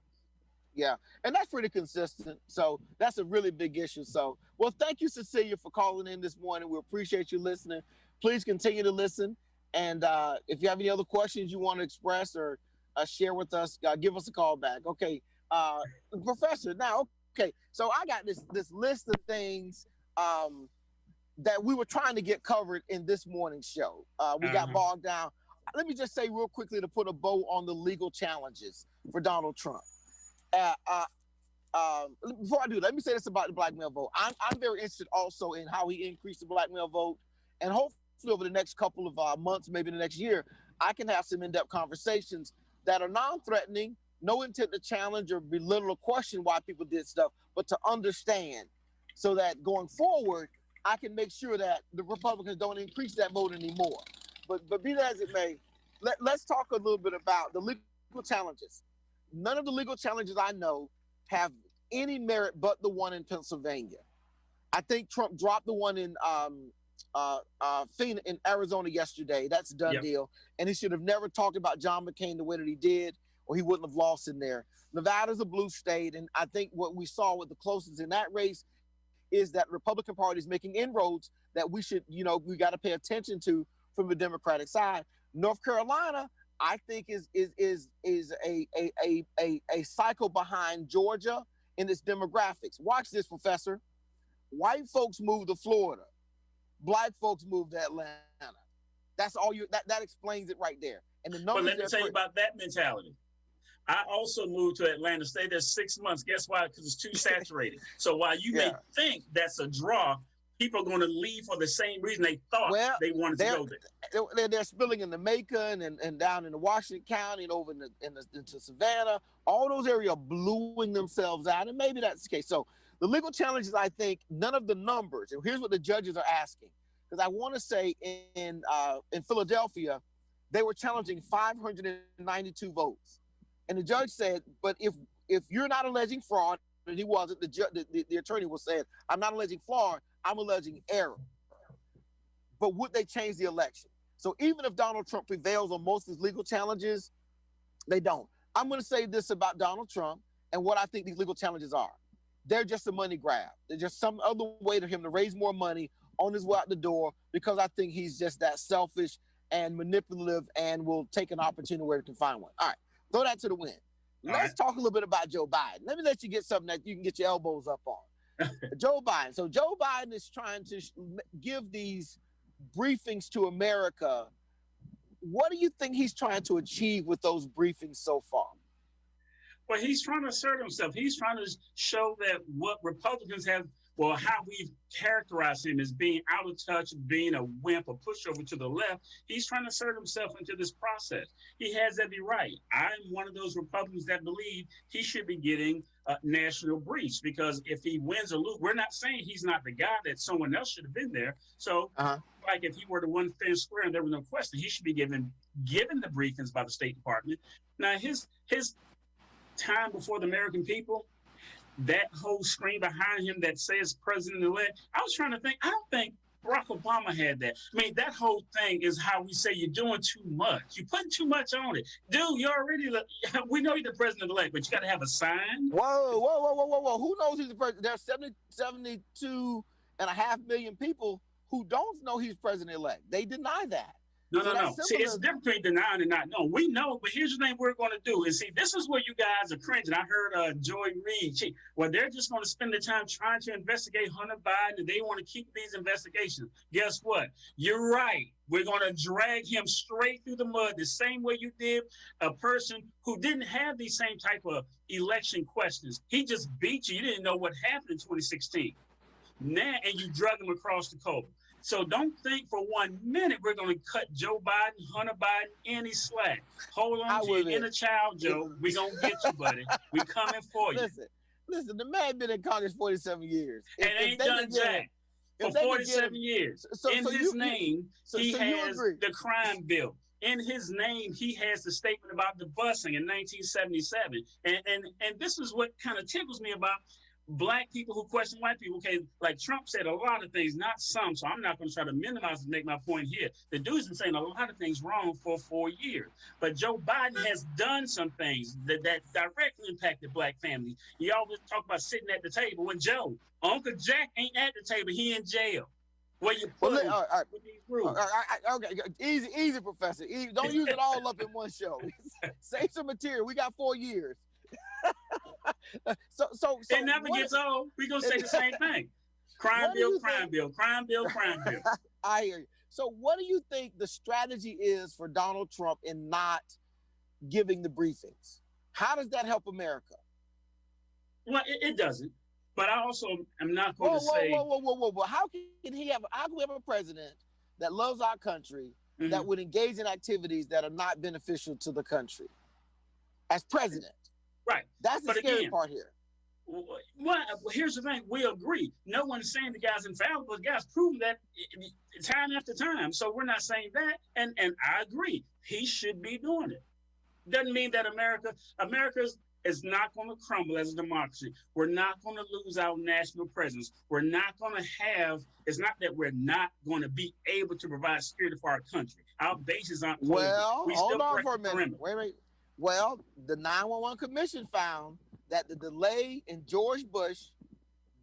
Yeah, and that's pretty consistent. So that's a really big issue. So, well, thank you, Cecilia, for calling in this morning. We appreciate you listening. Please continue to listen. And if you have any other questions you want to express or share with us, give us a call back. Okay, Professor, now, okay, so I got this list of things that we were trying to get covered in this morning's show. We got bogged down. Let me just say real quickly to put a bow on the legal challenges for Donald Trump. Before I do, let me say this about the black male vote. I'm very interested also in how he increased the black male vote, and hopefully over the next couple of months, maybe the next year, I can have some in-depth conversations that are non-threatening, no intent to challenge or belittle or question why people did stuff, but to understand, so that going forward, I can make sure that the Republicans don't increase that vote anymore. But be that as it may, let's talk a little bit about the legal challenges. None of the legal challenges I know have any merit but the one in Pennsylvania. I think Trump dropped the one in Phoenix, in Arizona yesterday. That's a done deal. And he should have never talked about John McCain the way that he did, or he wouldn't have lost in there. Nevada's a blue state, and I think what we saw with the closest in that race is that Republican Party is making inroads that we should, we got to pay attention to from the Democratic side. North Carolina, I think is a cycle behind Georgia in its demographics. Watch this, Professor. White folks move to Florida. Black folks move to Atlanta. That's all that explains it right there. And the numbers. But let me tell you about that mentality. I also moved to Atlanta, stayed there 6 months. Guess why? Because it's too saturated. So while you may think that's a draw, people are going to leave for the same reason they thought they wanted to go there. They're spilling into Macon and down into Washington County and over into Savannah. All those areas are bluing themselves out, and maybe that's the case. So the legal challenges, I think, none of the numbers, and here's what the judges are asking. Because I want to say in Philadelphia, they were challenging 592 votes. And the judge said, but if you're not alleging fraud, and he wasn't, the attorney was saying, I'm not alleging fraud, I'm alleging error. But would they change the election? So even if Donald Trump prevails on most of his legal challenges, they don't. I'm going to say this about Donald Trump and what I think these legal challenges are. They're just a money grab. They're just some other way for him to raise more money on his way out the door, because I think he's just that selfish and manipulative and will take an opportunity where he can find one. All right. Throw that to the wind. All Let's right. talk a little bit about Joe Biden. Let me let you get something that you can get your elbows up on. Joe Biden. So Joe Biden is trying to give these briefings to America. What do you think he's trying to achieve with those briefings so far? Well, he's trying to assert himself. He's trying to show that what Republicans have, well, how we've characterized him as being out of touch, being a wimp, a pushover to the left. He's trying to assert himself into this process. He has every right. I'm one of those Republicans that believe he should be getting national briefs, because if he wins or loses, we're not saying he's not the guy, that someone else should have been there. So, like if he were the one fair and square and there was no question, he should be given the briefings by the State Department. Now, his time before the American people, that whole screen behind him that says president-elect, I was trying to think, I don't think Barack Obama had that. I mean, that whole thing is how we say you're doing too much. You're putting too much on it. Dude, you're already, we know you're the president-elect, but you got to have a sign. Whoa. Who knows he's the president? There's 72.5 million people who don't know he's president-elect. They deny that. No. See, it's different between denying and not knowing. We know, but here's the thing we're going to do. And see, this is where you guys are cringing. I heard Joy Reid. Well, they're just going to spend the time trying to investigate Hunter Biden, and they want to keep these investigations. Guess what? You're right. We're going to drag him straight through the mud the same way you did a person who didn't have these same type of election questions. He just beat you. You didn't know what happened in 2016. Now, and you drug him across the coast. So don't think for 1 minute we're going to cut Joe Biden, Hunter Biden, any slack. Hold on to your inner child, Joe. We're going to get you, buddy. We're coming for you. Listen, the man been in Congress 47 years. And ain't done jack for 47 years. In his name, he has the crime bill. In his name, he has the statement about the busing in 1977. And this is what kind of tickles me about Black people who question white people. Okay, like Trump said a lot of things, not some, so I'm not going to try to minimize and make my point here. The dude's been saying a lot of things wrong for 4 years. But Joe Biden has done some things that directly impacted Black families. You always talk about sitting at the table. When Joe, Uncle Jack ain't at the table, he in jail. Where you put with these rules. Okay, easy, Professor. Don't use it all up in one show. Save some material. We got 4 years. So it never gets old. We're going to say the same thing. Crime bill. I hear you. So what do you think the strategy is for Donald Trump in not giving the briefings? How does that help America? Well, it doesn't. But I also am not going to say... Whoa. How can we have a president that loves our country that would engage in activities that are not beneficial to the country as president? Right. That's the scary part here. Well, here's the thing. We agree. No one's saying the guy's infallible, but the guy's proven that time after time. So we're not saying that. And I agree. He should be doing it. Doesn't mean that America is not going to crumble as a democracy. We're not going to lose our national presence. We're not going to have, it's not that we're not going to be able to provide security for our country. Our bases aren't closed. Well, hold on for a minute. Wait. Well, the 911 Commission found that the delay in George Bush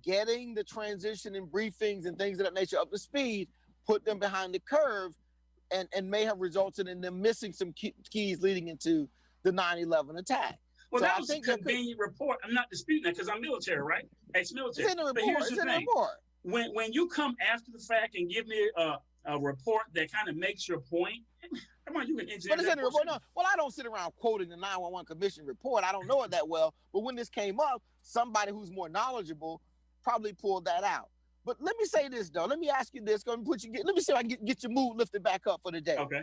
getting the transition and briefings and things of that nature up to speed put them behind the curve and may have resulted in them missing some keys leading into the 9/11 attack. Well, so that was a convenient report. I'm not disputing that because I'm military, right? Ex-military. It's in the report. But here's the thing. When you come after the fact and give me a report that kind of makes your point, come on, you can engineer. But it's in the report. No, well, I don't sit around quoting the 911 Commission report. I don't know it that well. But when this came up, somebody who's more knowledgeable probably pulled that out. But let me say this, though. Let me ask you this. Let me see if I can get your mood lifted back up for the day. Okay.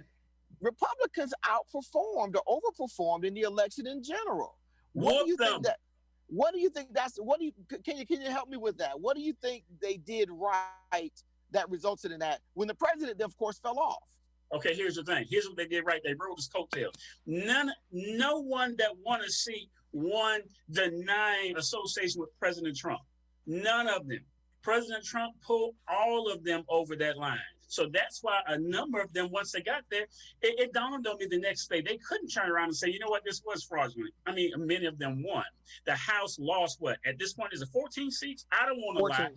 Republicans outperformed or overperformed in the election in general. Can you help me with that? What do you think they did right that resulted in that when the president, of course, fell off? Okay, here's the thing. Here's what they did right. They rode his coattails. No one that won a seat won denying association with President Trump. None of them. President Trump pulled all of them over that line. So that's why a number of them, once they got there, it dawned on me the next day. They couldn't turn around and say, you know what, this was fraudulent. I mean, many of them won. The House lost what? At this point, is it 14 seats? I don't want to lie.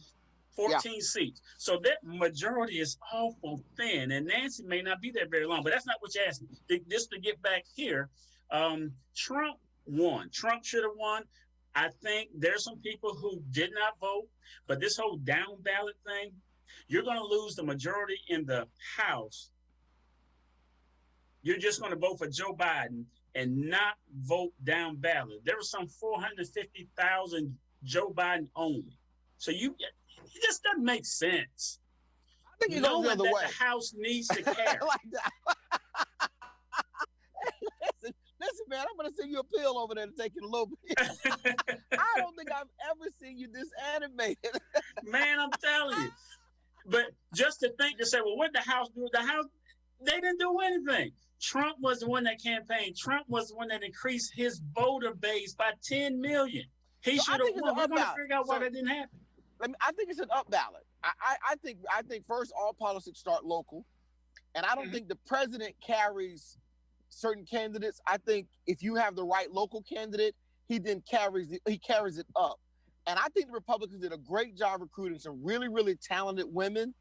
14 seats. So that majority is awful thin. And Nancy may not be there very long, but that's not what you asked me. Just to get back here, Trump won. Trump should have won. I think there's some people who did not vote, but this whole down ballot thing, you're going to lose the majority in the House. You're just going to vote for Joe Biden and not vote down ballot. There was some 450,000 Joe Biden only. So it just doesn't make sense. I think it goes the other way. The House needs to care. Like that. Listen, man, I'm going to send you a pill over there to take it a little bit. I don't think I've ever seen you this animated. Man, I'm telling you. But just to think to say, well, what did the House do? The House, they didn't do anything. Trump was the one that campaigned. Trump was the one that increased his voter base by 10 million. He should have won. We're going to figure out why that didn't happen. I think it's an up ballot. I think first, all politics start local. And I don't think the president carries certain candidates. I think if you have the right local candidate, he then carries it up. And I think the Republicans did a great job recruiting some really, really talented women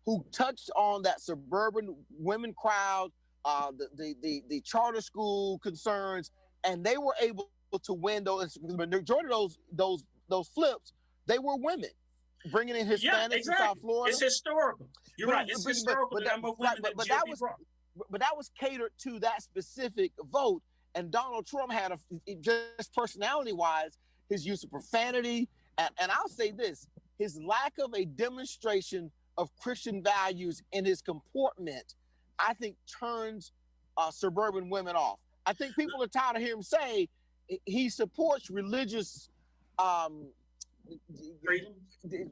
who touched on that suburban women crowd, the charter school concerns, and they were able to win those. The majority of those flips, they were women, bringing in Hispanics in South Florida. It's historical. You're right. It's historical. But that was catered to that specific vote. And Donald Trump had just personality-wise, his use of profanity, and I'll say this, his lack of a demonstration of Christian values in his comportment, I think turns suburban women off. I think people are tired of hearing him say he supports religious freedom. He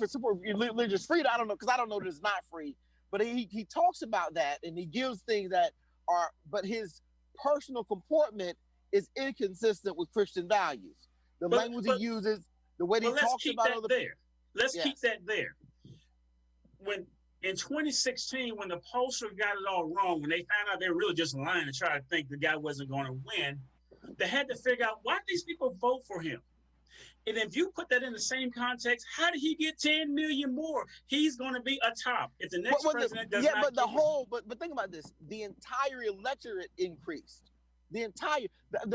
supports religious freedom. I don't know, because I don't know that it's not free, but he talks about that and he gives things that are, but his personal comportment is inconsistent with Christian values. The language he uses, the way he talks about other people. Let's keep that there. When in 2016, when the pollsters got it all wrong, when they found out they were really just lying to try to think the guy wasn't going to win, they had to figure out why these people vote for him. And if you put that in the same context, how did he get 10 million more? He's going to be a top if the next president does not. But think about this: the entire electorate increased. The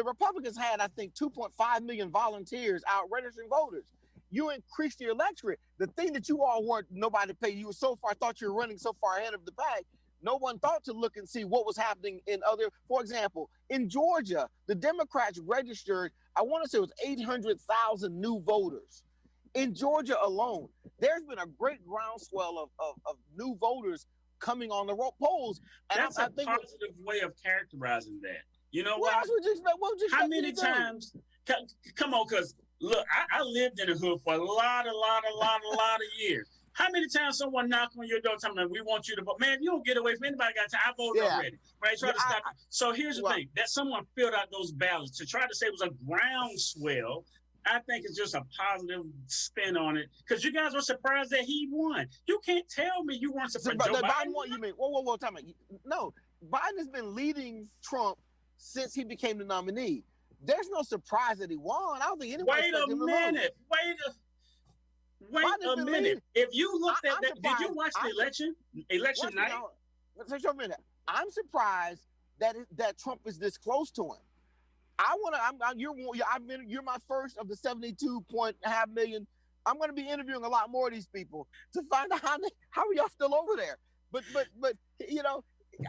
Republicans had, I think, 2.5 million volunteers out registering voters. You increased your electorate. The thing that you all weren't, nobody paid. You were thought you were running so far ahead of the pack. No one thought to look and see what was happening in other. For example, in Georgia, the Democrats registered, I want to say it was 800,000 new voters. In Georgia alone, there's been a great groundswell of new voters coming on the polls. And that's a positive way of characterizing that. You know what? How many times? Come on, because look, I lived in the hood for a lot of years. How many times someone knocked on your door telling me, we want you to vote? Man, you don't get away from anybody got time. I voted already. Right? Try to stop it. So here's the thing. That someone filled out those ballots to try to say it was a groundswell, I think it's just a positive spin on it. Because you guys were surprised that he won. You can't tell me you weren't surprised. So, Biden won, you mean? Whoa, time out. No, Biden has been leading Trump since he became the nominee. There's no surprise that he won. I don't think anyone. Wait a minute. Wait a minute. If you looked at that, did you watch the election night? Just a minute. I'm surprised that Trump is this close to him. You're my first of the 72.5 million. I'm going to be interviewing a lot more of these people to find out how are y'all still over there. But you know,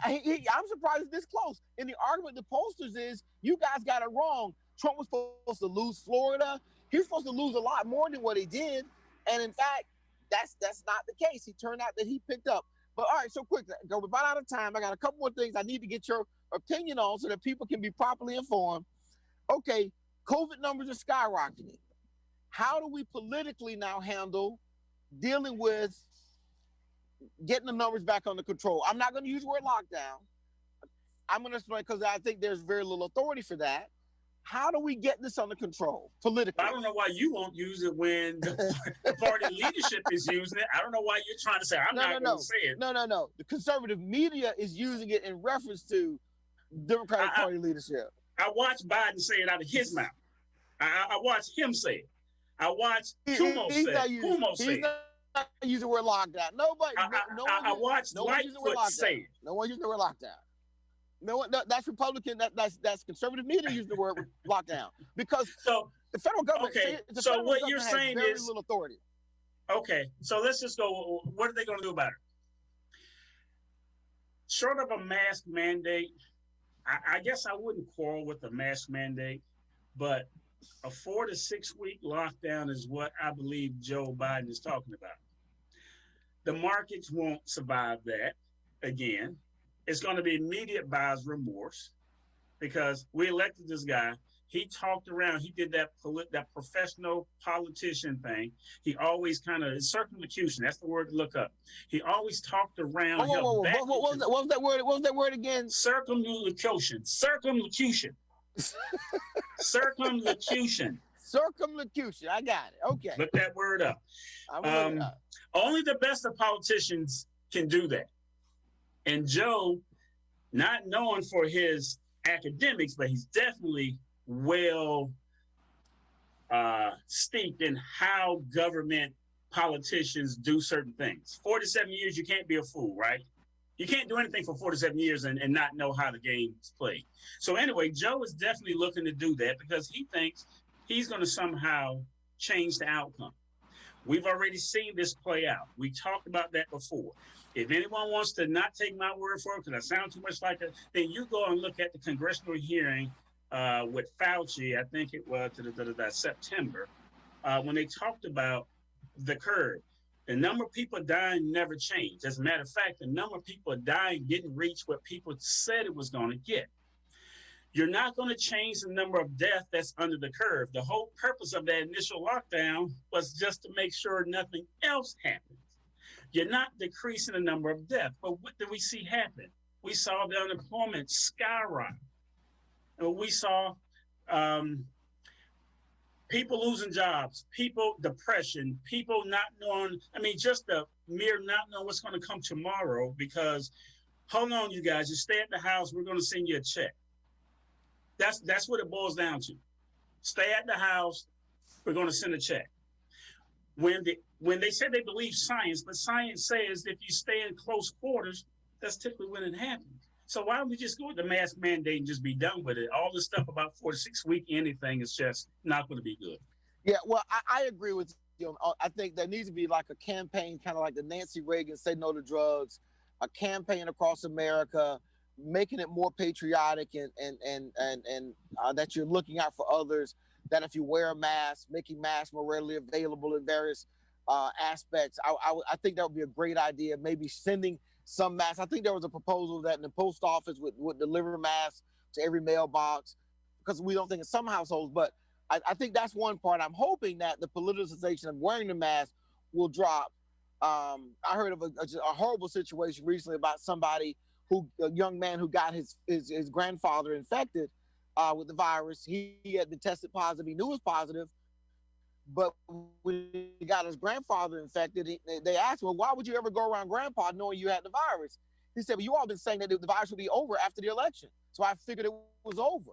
I'm surprised it's this close. And the argument the pollsters is you guys got it wrong. Trump was supposed to lose Florida. He was supposed to lose a lot more than what he did. And in fact, that's not the case. He turned out that he picked up. But all right, so quick, we're about out of time. I got a couple more things I need to get your opinion on so that people can be properly informed. Okay, COVID numbers are skyrocketing. How do we politically now handle dealing with getting the numbers back under control? I'm not going to use the word lockdown. I'm going to explain because I think there's very little authority for that. How do we get this under control politically? I don't know why you won't use it when the party leadership is using it. I don't know why you're trying to say I'm not going to say it. No. The conservative media is using it in reference to Democratic Party leadership. I watched Biden say it out of his mouth. I watched him say it. I watched Cuomo say it. He's not using the word lockdown. Nobody. I watched Lightfoot say it. No one using the word lockdown. No, that's Republican. That's conservative media using the word lockdown because the federal government. Okay, The so federal what government you're has saying very is little authority. Okay, so let's just go. What are they going to do about it? Short of a mask mandate, I guess I wouldn't quarrel with the mask mandate, but a 4 to 6 week lockdown is what I believe Joe Biden is talking about. The markets won't survive that again. It's going to be immediate buyer's remorse because we elected this guy. He talked around. He did that professional politician thing. He always kind of circumlocution. That's the word to look up. He always talked around. What was that word? What was that word again? Circumlocution. Circumlocution. Circumlocution. Circumlocution. I got it. Okay. Look that word up. Only the best of politicians can do that. And Joe, not known for his academics, but he's definitely well steeped in how government politicians do certain things. 47 years, you can't be a fool, right? You can't do anything for 47 years and not know how the game's played. So anyway, Joe is definitely looking to do that because he thinks he's going to somehow change the outcome. We've already seen this play out. We talked about that before. If anyone wants to not take my word for it because I sound too much like it, then you go and look at the congressional hearing with Fauci, I think it was September, when they talked about the curve. The number of people dying never changed. As a matter of fact, the number of people dying didn't reach what people said it was going to get. You're not going to change the number of deaths that's under the curve. The whole purpose of that initial lockdown was just to make sure nothing else happens. You're not decreasing the number of deaths. But what did we see happen? We saw the unemployment skyrocket. And we saw people losing jobs, people depression, people not knowing, just the mere not knowing what's going to come tomorrow because, hold on, you guys, you stay at the house, we're going to send you a check. That's what it boils down to. Stay at the house, we're going to send a check. When they say they believe science, but science says if you stay in close quarters, that's typically when it happens. So why don't we just go with the mask mandate and just be done with it? All this stuff about 4 to 6 week anything is just not going to be good. Yeah, well, I agree with you. I think there needs to be like a campaign, kind of like the Nancy Reagan Say No to Drugs, a campaign across America, making it more patriotic and that you're looking out for others, that if you wear a mask, making masks more readily available in various aspects. I think that would be a great idea. Maybe sending some masks. I think there was a proposal that in the post office would deliver masks to every mailbox because we don't think in some households, but I think that's one part. I'm hoping that the politicization of wearing the mask will drop. I heard of a horrible situation recently about a young man who got his grandfather infected with the virus. He had been tested positive. He knew it was positive, but when he got his grandfather infected, they asked him, well, why would you ever go around grandpa knowing you had the virus? He said, well, you all been saying that the virus would be over after the election. So I figured it was over.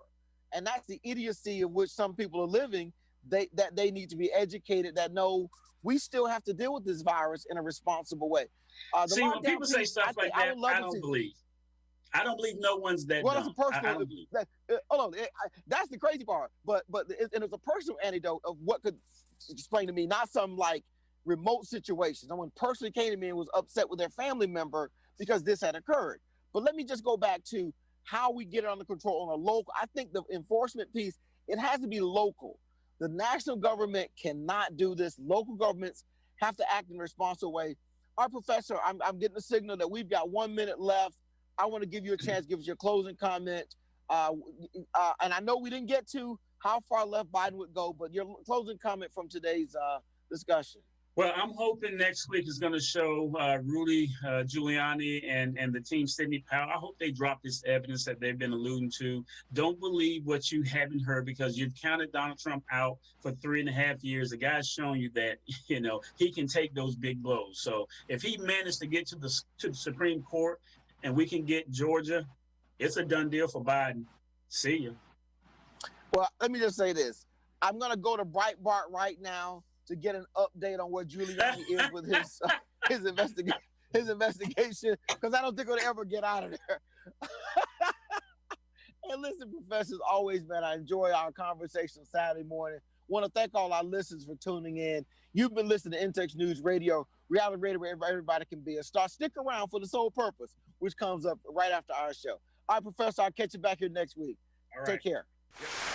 And that's the idiocy of which some people are living, that they need to be educated, that no, we still have to deal with this virus in a responsible way. See, when people say stuff like that, I don't believe. I don't believe no one's that dumb. That's a personal. Hold on, that's the crazy part. But it's a personal anecdote of what could explain to me, not some like remote situation. Someone personally came to me and was upset with their family member because this had occurred. But let me just go back to how we get it under control on a local. I think the enforcement piece, it has to be local. The national government cannot do this. Local governments have to act in a responsible way. Our professor, I'm getting a signal that we've got 1 minute left. I want to give you a chance, give us your closing comment. And I know we didn't get to how far left Biden would go, but your closing comment from today's discussion. Well, I'm hoping next week is going to show Rudy Giuliani and the team Sidney Powell. I hope they drop this evidence that they've been alluding to. Don't believe what you haven't heard because you've counted Donald Trump out for 3.5 years. The guy's shown you that, he can take those big blows. So if he managed to get to the Supreme Court and we can get Georgia, it's a done deal for Biden. See ya. Well, let me just say this. I'm going to go to Breitbart right now to get an update on where Giuliani is with his investigation, because I don't think we'll ever get out of there. Hey, listen, professors, always, man, I enjoy our conversation Saturday morning. Want to thank all our listeners for tuning in. You've been listening to Intex News Radio, reality radio where everybody can be a star. Stick around for The Sole Purpose, which comes up right after our show. All right, Professor, I'll catch you back here next week. All right. Take care. Yep.